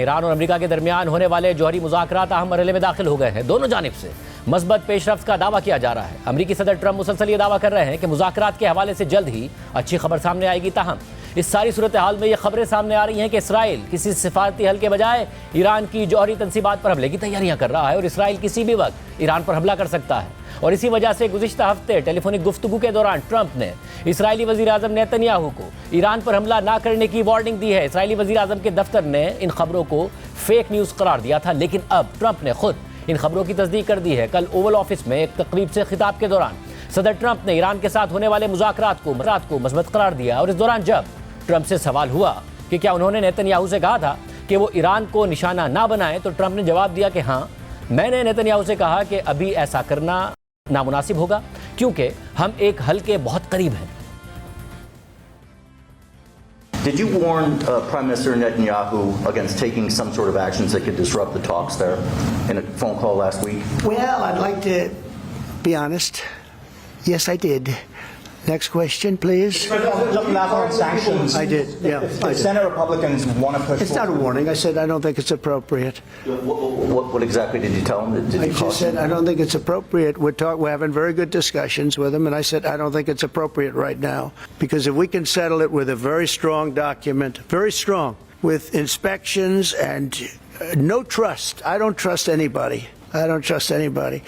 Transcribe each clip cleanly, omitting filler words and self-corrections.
ایران اور امریکہ کے درمیان ہونے والے جوہری مذاکرات اہم مرحلے میں داخل ہو گئے ہیں۔ دونوں جانب سے مثبت پیش رفت کا دعویٰ کیا جا رہا ہے۔ امریکی صدر ٹرمپ مسلسل یہ دعویٰ کر رہے ہیں کہ مذاکرات کے حوالے سے جلد ہی اچھی خبر سامنے آئے گی، تاہم اس ساری صورتحال میں یہ خبریں سامنے آ رہی ہیں کہ اسرائیل کسی سفارتی حل کے بجائے ایران کی جوہری تنصیبات پر حملے کی تیاریاں کر رہا ہے اور اسرائیل کسی بھی وقت ایران پر حملہ کر سکتا ہے۔ اور اسی وجہ سے گزشتہ ہفتے ٹیلی فونک گفتگو کے دوران ٹرمپ نے اسرائیلی وزیر اعظم نیتن یاہو کو ایران پر حملہ نہ کرنے کی وارننگ دی ہے۔ اسرائیلی وزیر اعظم کے دفتر نے ان خبروں کو فیک نیوز قرار دیا تھا، لیکن اب ٹرمپ نے خود ان خبروں کی تصدیق کر دی ہے۔ کل اوول آفس میں ایک تقریب سے خطاب کے دوران صدر ٹرمپ نے ایران کے ساتھ ہونے والے مذاکرات کو مثبت قرار دیا، اور اس دوران جب ٹرمپ سے سوال ہوا کہ کیا انہوں نے نیتن یاہو سے کہا تھا کہ وہ ایران کو نشانہ نہ بنائیں، تو ٹرمپ نے جواب دیا کہ ہاں، میں نے نیتن یاہو سے کہا کہ ابھی ایسا کرنا نامناسب ہوگا کیونکہ ہم ایک حل کے بہت قریب ہیں۔ Did you warn Prime Minister Netanyahu against taking some sort of actions that could disrupt the talks there in a phone call last week? Well, I'd like to be honest. Yes, I did. Next question, please. On sanctions. I did, yeah. If Senate Republicans want to push It's not a warning. I said I don't think it's appropriate. What exactly did you tell him? Did I you just caution said him? I don't think it's appropriate. We're having very good discussions with him, and I said I don't think it's appropriate right now. Because if we can settle it with a very strong document, very strong, with inspections and no trust. I don't trust anybody.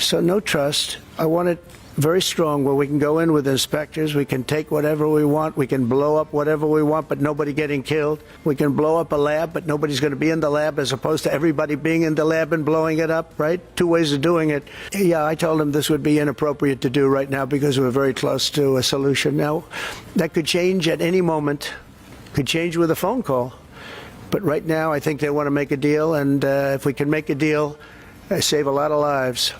So no trust. I want it very strong, where we can go in with inspectors, we can take whatever we want, we can blow up whatever we want, but nobody getting killed. We can blow up a lab, but nobody's going to be in the lab, as opposed to everybody being in the lab and blowing it up, right? Two ways of doing it. Yeah, I told him this would be inappropriate to do right now because we're very close to a solution. Now, that could change at any moment, could change with a phone call. But right now, I think they want to make a deal, and if we can make a deal, save a lot of lives.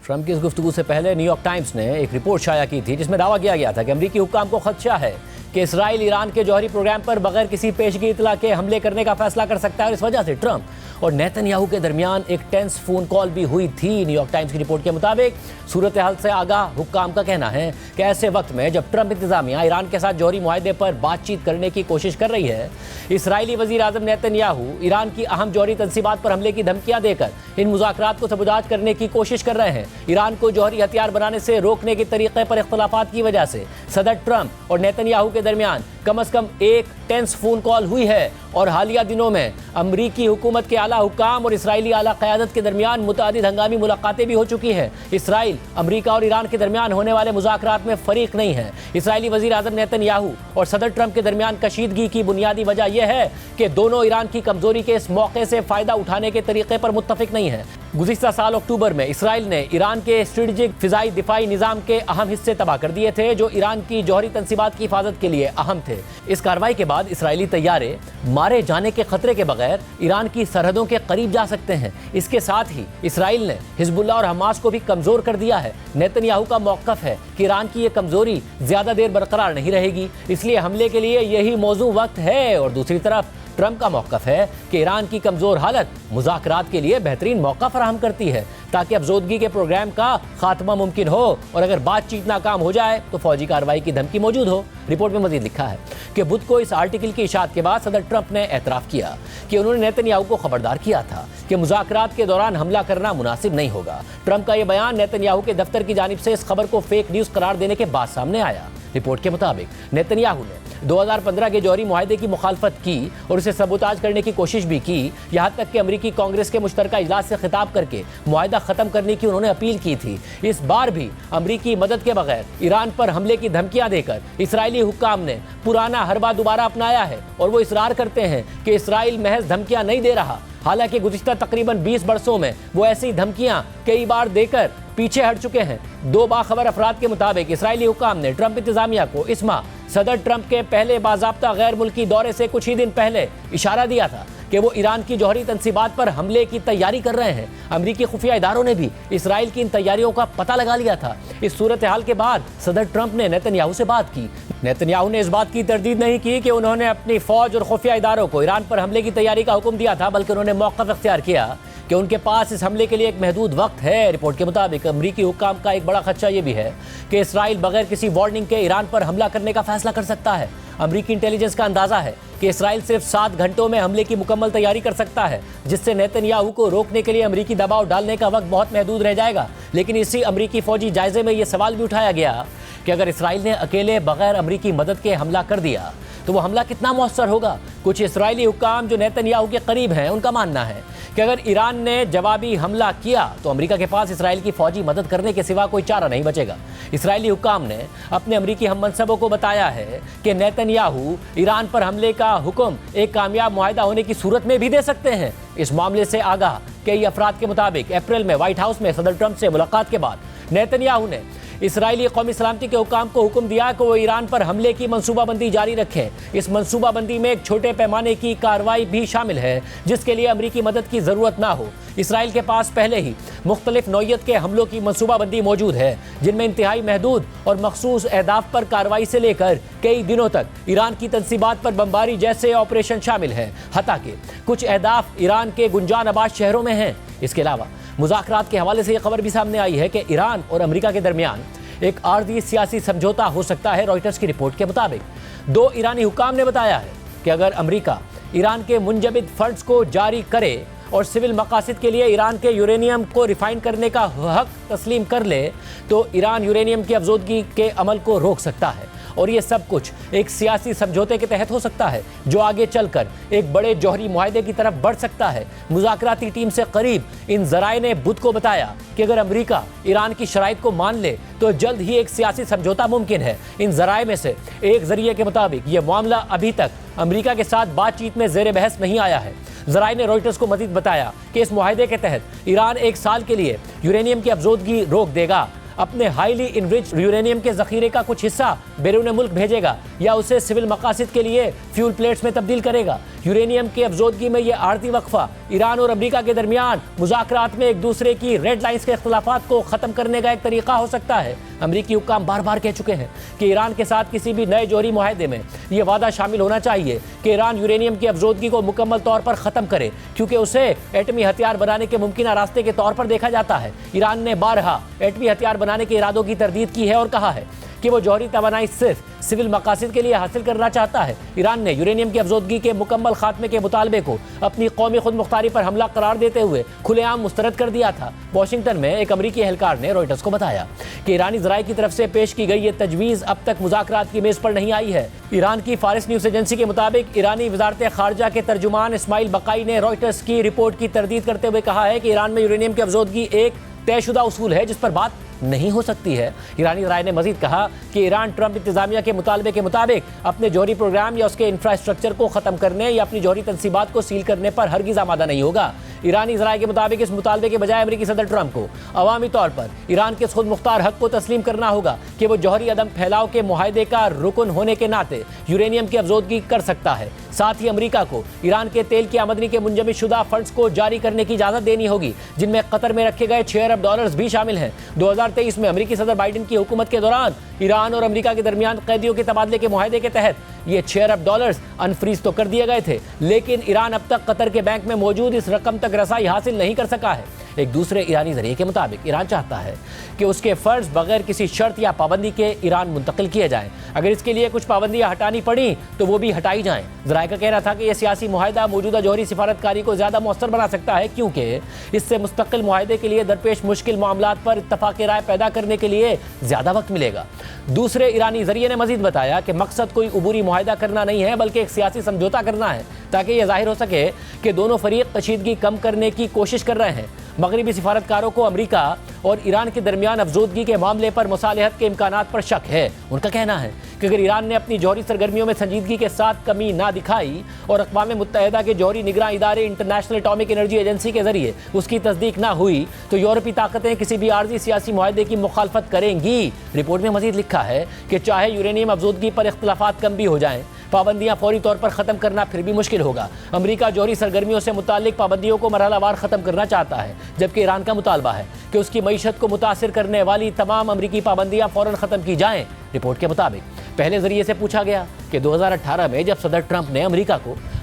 Trump کی اس گفتگو سے پہلے new York Times نے ایک report شائع کی تھی جس میں دعویٰ کیا گیا تھا کہ امریکی حکام کو خدشہ ہے کہ اسرائیل ایران کے جوہری پروگرام پر بغیر کسی پیشگی اطلاع کے حملے کرنے کا فیصلہ کر سکتا ہے، اور اس وجہ سے ٹرمپ اور نیتن یاہو کے درمیان ایک ٹینس فون کال بھی ہوئی تھی۔ نیو یارک ٹائمز کی رپورٹ کے مطابق صورتحال سے آگاہ حکام کا کہنا ہے کہ ایسے وقت میں جب ٹرمپ انتظامیہ ایران کے ساتھ جوہری معاہدے پر بات چیت کرنے کی کوشش کر رہی ہے، اسرائیلی وزیر اعظم نیتن یاہو ایران کی اہم جوہری تنصیبات پر حملے کی دھمکیاں دے کر ان مذاکرات کو سبوتاژ کرنے کی کوشش کر رہے ہیں۔ ایران کو جوہری ہتھیار بنانے سے روکنے کے طریقے پر اختلافات کی وجہ سے صدر ٹرمپ اور نیتن یاہو کے درمیان کم از کم ایک ٹینس فون کال ہوئی ہے، اور حالیہ دنوں میں امریکی حکومت کے اعلیٰ حکام اور اسرائیلی اعلیٰ قیادت کے درمیان متعدد ہنگامی ملاقاتیں بھی ہو چکی ہیں۔ اسرائیل امریکہ اور ایران کے درمیان ہونے والے مذاکرات میں فریق نہیں ہے۔ اسرائیلی وزیر اعظم نیتن یاہو اور صدر ٹرمپ کے درمیان کشیدگی کی بنیادی وجہ یہ ہے کہ دونوں ایران کی کمزوری کے اس موقع سے فائدہ اٹھانے کے طریقے پر متفق نہیں ہیں۔ گزشتہ سال اکتوبر میں اسرائیل نے ایران کے اسٹریٹجک فضائی دفاعی نظام کے اہم حصے تباہ کر دیے تھے جو ایران کی جوہری تنصیبات کی حفاظت کے لیے اہم تھے۔ اس کارروائی کے بعد اسرائیلی طیارے مارے جانے کے خطرے کے بغیر ایران کی سرحدوں کے قریب جا سکتے ہیں۔ اس کے ساتھ ہی اسرائیل نے حزب اللہ اور حماس کو بھی کمزور کر دیا ہے۔ نیتن یاہو کا موقف ہے کہ ایران کی یہ کمزوری زیادہ دیر برقرار نہیں رہے گی، اس لیے حملے کے لیے یہی موزوں وقت ہے، اور دوسری طرف ٹرمپ کا موقف ہے کہ ایران کی کمزور حالت مذاکرات کے لیے بہترین موقع فراہم کرتی ہے تاکہ افزودگی کے پروگرام کا خاتمہ ممکن ہو، اور اگر بات چیت ناکام ہو جائے تو فوجی کارروائی کی دھمکی موجود ہو۔ رپورٹ میں مزید لکھا ہے کہ بدھ کو اس آرٹیکل کی اشاعت کے بعد صدر ٹرمپ نے اعتراف کیا کہ انہوں نے نیتن یاہو کو خبردار کیا تھا کہ مذاکرات کے دوران حملہ کرنا مناسب نہیں ہوگا۔ ٹرمپ کا یہ بیان نیتن یاہو کے دفتر کی جانب سے اس خبر کو فیک نیوز قرار دینے کے بعد سامنے آیا۔ رپورٹ کے مطابق نیتن یاہو نے 2015 کے جوہری معاہدے کی مخالفت کی اور اسے سبوتاژ کرنے کی کوشش بھی کی، یہاں تک کہ امریکی کانگریس کے مشترکہ اجلاس سے خطاب کر کے معاہدہ ختم کرنے کی انہوں نے اپیل کی تھی۔ اس بار بھی امریکی مدد کے بغیر ایران پر حملے کی دھمکیاں دے کر اسرائیلی حکام نے پرانا حربہ دوبارہ اپنایا ہے، اور وہ اصرار کرتے ہیں کہ اسرائیل محض دھمکیاں نہیں دے رہا، حالانکہ گزشتہ تقریباً 20 برسوں میں وہ ایسی دھمکیاں کئی بار دے کر پیچھے ہٹ چکے ہیں۔ دو باخبر افراد کے مطابق اسرائیلی حکام نے ٹرمپ انتظامیہ کو اس ماہ صدر ٹرمپ کے پہلے باضابطہ غیر ملکی دورے سے کچھ ہی دن پہلے اشارہ دیا تھا کہ وہ ایران کی جوہری تنصیبات پر حملے کی تیاری کر رہے ہیں۔ امریکی خفیہ اداروں نے بھی اسرائیل کی ان تیاریوں کا پتہ لگا لیا تھا۔ اس صورتحال کے بعد صدر ٹرمپ نے نیتن یاہو سے بات کی۔ نیتن یاہو نے اس بات کی تردید نہیں کی کہ انہوں نے اپنی فوج اور خفیہ اداروں کو ایران پر حملے کی تیاری کا حکم دیا تھا، بلکہ انہوں نے موقف اختیار کیا کہ ان کے پاس اس حملے کے لیے ایک محدود وقت ہے۔ رپورٹ کے مطابق امریکی حکام کا ایک بڑا خدشہ یہ بھی ہے کہ اسرائیل بغیر کسی وارننگ کے ایران پر حملہ کرنے کا فیصلہ کر سکتا ہے۔ امریکی انٹیلیجنس کا اندازہ ہے کہ اسرائیل صرف 7 گھنٹوں میں حملے کی مکمل تیاری کر سکتا ہے، جس سے نیتن یاہو کو روکنے کے لیے امریکی دباؤ ڈالنے کا وقت بہت محدود رہ جائے گا۔ لیکن اسی امریکی فوجی جائزے میں یہ سوال بھی اٹھایا گیا کہ اگر اسرائیل نے اکیلے بغیر امریکی مدد کے حملہ کر دیا تو وہ حملہ کتنا مؤثر ہوگا۔ کچھ اسرائیلی حکام جو نیتن یاہو کے قریب ہیں ان کا ماننا ہے کہ اگر ایران نے جوابی حملہ کیا تو امریکہ کے پاس اسرائیل کی فوجی مدد کرنے کے سوا کوئی چارہ نہیں بچے گا۔ اسرائیلی حکام نے اپنے امریکی ہم منصبوں کو بتایا ہے کہ نیتن یاہو ایران پر حملے کا حکم ایک کامیاب معاہدہ ہونے کی صورت میں بھی دے سکتے ہیں۔ اس معاملے سے آگاہ کئی افراد کے مطابق اپریل میں وائٹ ہاؤس میں صدر ٹرمپ سے ملاقات کے بعد نیتن یاہو نے اسرائیلی قومی سلامتی کے حکام کو حکم دیا کہ وہ ایران پر حملے کی منصوبہ بندی جاری رکھیں۔ اس منصوبہ بندی میں ایک چھوٹے پیمانے کی کارروائی بھی شامل ہے جس کے لیے امریکی مدد کی ضرورت نہ ہو۔ اسرائیل کے پاس پہلے ہی مختلف نوعیت کے حملوں کی منصوبہ بندی موجود ہے جن میں انتہائی محدود اور مخصوص اہداف پر کارروائی سے لے کر کئی دنوں تک ایران کی تنصیبات پر بمباری جیسے آپریشن شامل ہیں، حتیٰ کہ کچھ اہداف ایران کے گنجان آباد شہروں میں ہیں۔ اس کے علاوہ مذاکرات کے حوالے سے یہ خبر بھی سامنے آئی ہے کہ ایران اور امریکہ کے درمیان ایک عارضی سیاسی سمجھوتا ہو سکتا ہے۔ رائٹرز کی رپورٹ کے مطابق 2 ایرانی حکام نے بتایا ہے کہ اگر امریکہ ایران کے منجمد فنڈز کو جاری کرے اور سول مقاصد کے لیے ایران کے یورینیم کو ریفائن کرنے کا حق تسلیم کر لے تو ایران یورینیم کی افزودگی کے عمل کو روک سکتا ہے، اور یہ سب کچھ ایک سیاسی سمجھوتے کے تحت ہو سکتا ہے جو آگے چل کر ایک بڑے جوہری معاہدے کی طرف بڑھ سکتا ہے۔ مذاکراتی ٹیم سے قریب ان ذرائع نے بدھ کو بتایا کہ اگر امریکہ ایران کی شرائط کو مان لے تو جلد ہی ایک سیاسی سمجھوتا ممکن ہے۔ ان ذرائع میں سے ایک ذریعے کے مطابق یہ معاملہ ابھی تک امریکہ کے ساتھ بات چیت میں زیر بحث نہیں آیا ہے۔ ذرائع نے رائٹرز کو مزید بتایا کہ اس معاہدے کے تحت ایران 1 سال کے لیے یورینیم کی افزودگی روک دے گا، اپنے ہائیلی انریچ یورینیم کے ذخیرے کا کچھ حصہ بیرون ملک بھیجے گا یا اسے سول مقاصد کے لیے فیول پلیٹس میں تبدیل کرے گا۔ یورینیم کی افزودگی میں یہ عارضی وقفہ ایران اور امریکہ کے درمیان مذاکرات میں ایک دوسرے کی ریڈ لائنز کے اختلافات کو ختم کرنے کا ایک طریقہ ہو سکتا ہے۔ امریکی حکام بار بار کہہ چکے ہیں کہ ایران کے ساتھ کسی بھی نئے جوہری معاہدے میں یہ وعدہ شامل ہونا چاہیے کہ ایران یورینیم کی افزودگی کو مکمل طور پر ختم کرے، کیونکہ اسے ایٹمی ہتھیار بنانے کے ممکنہ راستے کے طور پر دیکھا جاتا ہے۔ ایران نے بارہا ایٹمی ہتھیار بنانے کے ارادوں کی تردید کی ہے اور کہا ہے کہ وہ جوہری توانائی صرف سول مقاصد کے لیے حاصل کرنا چاہتا ہے۔ ایران نے یورینیم کی افزودگی کے مکمل خاتمے کے مطالبے کو اپنی قومی خود مختاری پر حملہ قرار دیتے ہوئے کھلے عام مسترد کر دیا تھا۔ واشنگٹن میں ایک امریکی اہلکار نے رائٹرز کو بتایا کہ ایرانی ذرائع کی طرف سے پیش کی گئی یہ تجویز اب تک مذاکرات کی میز پر نہیں آئی ہے۔ ایران کی فارس نیوز ایجنسی کے مطابق ایرانی وزارت خارجہ کے ترجمان اسماعیل بقائی نے رائٹرز کی رپورٹ کی تردید کرتے ہوئے کہا ہے کہ ایران میں یورینیم کی افزودگی ایک طے شدہ اصول ہے جس پر بات نہیں ہو سکتی ہے۔ ایرانی ذرائع نے مزید کہا کہ ایران ٹرمپ انتظامیہ کے مطالبے کے مطابق اپنے جوہری پروگرام یا اس کے انفراسٹرکچر کو ختم کرنے یا اپنی جوہری تنصیبات کو سیل کرنے پر ہرگز آمادہ نہیں ہوگا۔ ایرانی ذرائع کے مطابق اس مطالبے کے بجائے امریکی صدر ٹرمپ کو عوامی طور پر ایران کے خود مختار حق کو تسلیم کرنا ہوگا کہ وہ جوہری عدم پھیلاؤ کے معاہدے کا رکن ہونے کے ناطے یورینیم کی افزودگی کر سکتا ہے۔ ساتھ ہی امریکہ کو ایران کے تیل کی آمدنی کے منجمد شدہ فنڈز کو جاری کرنے کی اجازت دینی ہوگی، جن میں قطر میں رکھے گئے $6 ارب بھی شامل ہیں۔ 2023 میں امریکی صدر بائیڈن کی حکومت کے دوران ایران اور امریکہ کے درمیان قیدیوں کے تبادلے کے معاہدے کے تحت یہ $6 ارب انفریز تو کر دیے گئے تھے، لیکن ایران اب تک قطر کے بینک میں موجود اس رقم تک رسائی حاصل نہیں کر سکا ہے۔ ایک دوسرے ایرانی ذریعے کے مطابق ایران چاہتا ہے کہ اس کے فنڈز بغیر کسی شرط یا پابندی کے ایران منتقل کیے جائیں۔ اگر اس کے لیے کچھ پابندیاں ہٹانی پڑیں تو وہ بھی ہٹائی جائیں۔ ذرائع کا کہنا تھا کہ یہ سیاسی معاہدہ موجودہ جوہری سفارتکاری کو زیادہ مؤثر بنا سکتا ہے، کیونکہ اس سے مستقل معاہدے کے لیے درپیش مشکل معاملات پر اتفاق رائے پیدا کرنے کے لیے زیادہ وقت ملے گا۔ دوسرے ایرانی ذریعے نے مزید بتایا کہ مقصد کوئی عبوری معاہدہ کرنا نہیں ہے بلکہ ایک سیاسی سمجھوتا کرنا ہے تاکہ یہ ظاہر ہو سکے کہ دونوں فریق کشیدگی کم کرنے کی کوشش کر رہے ہیں۔ مغربی سفارتکاروں کو امریکہ اور ایران کے درمیان افزودگی کے معاملے پر مصالحت کے امکانات پر شک ہے۔ ان کا کہنا ہے کہ اگر ایران نے اپنی جوہری سرگرمیوں میں سنجیدگی کے ساتھ کمی نہ دکھائی اور اقوام متحدہ کے جوہری نگراں ادارے انٹرنیشنل اٹامک انرجی ایجنسی کے ذریعے اس کی تصدیق نہ ہوئی تو یورپی طاقتیں کسی بھی عارضی سیاسی معاہدے کی مخالفت کریں گی۔ رپورٹ میں مزید لکھا ہے کہ چاہے یورینیم افزودگی پر اختلافات کم بھی ہو جائیں، پابندیاں فوری طور پر ختم کرنا پھر بھی مشکل ہوگا۔ امریکہ جوہری سرگرمیوں سے متعلق پابندیوں کو مرحلہ وار ختم کرنا چاہتا ہے، جبکہ ایران کا مطالبہ ہے کہ اس کی معیشت کو متاثر کرنے والی تمام امریکی پابندیاں فوراً ختم کی جائیں۔ رپورٹ کے مطابق پہلے ذریعے سے پوچھا گیا کہ 2018 میں جب صدر ٹرمپ نے امریکہ کو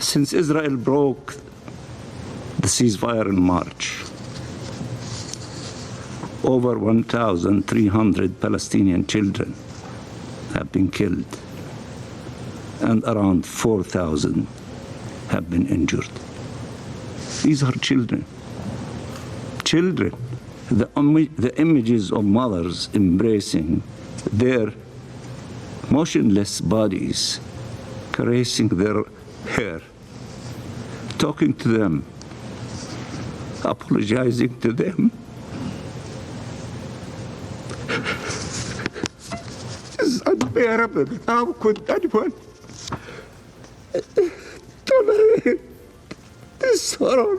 Since Israel broke the ceasefire in March, over 1,300 Palestinian children have been killed and around 4,000 have been injured. These are children. The images of mothers embracing their motionless bodies, caressing their hair, talking to them, apologizing to them. It's unbearable. How could anyone tolerate this horror?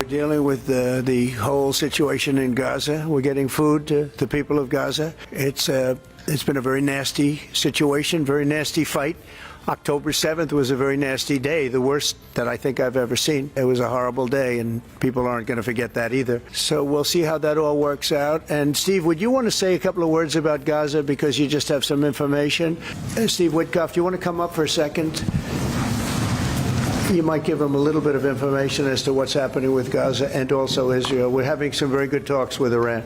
We're dealing with the whole situation in Gaza. We're getting food to the people of Gaza. It's been a very nasty situation, very nasty fight. October 7th was a very nasty day, the worst that I think I've ever seen. It was a horrible day, and people aren't going to forget that either. So we'll see how that all works out. And Steve, would you want to say a couple of words about Gaza because you just have some information? Steve Witkoff, do you want to come up for a second? You might give them a little bit of information as to what's happening with Gaza and also Israel. We're having some very good talks with Iran.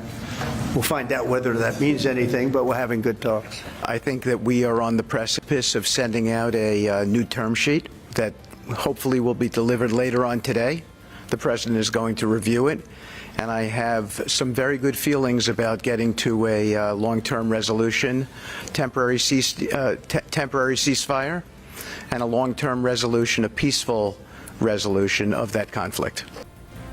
We'll find out whether that means anything, but we're having good talks. I think that we are on the precipice of sending out a new term sheet that hopefully will be delivered later on today. The President is going to review it, and I have some very good feelings about getting to a long-term resolution, temporary ceasefire, and a long-term resolution, a peaceful resolution of that conflict.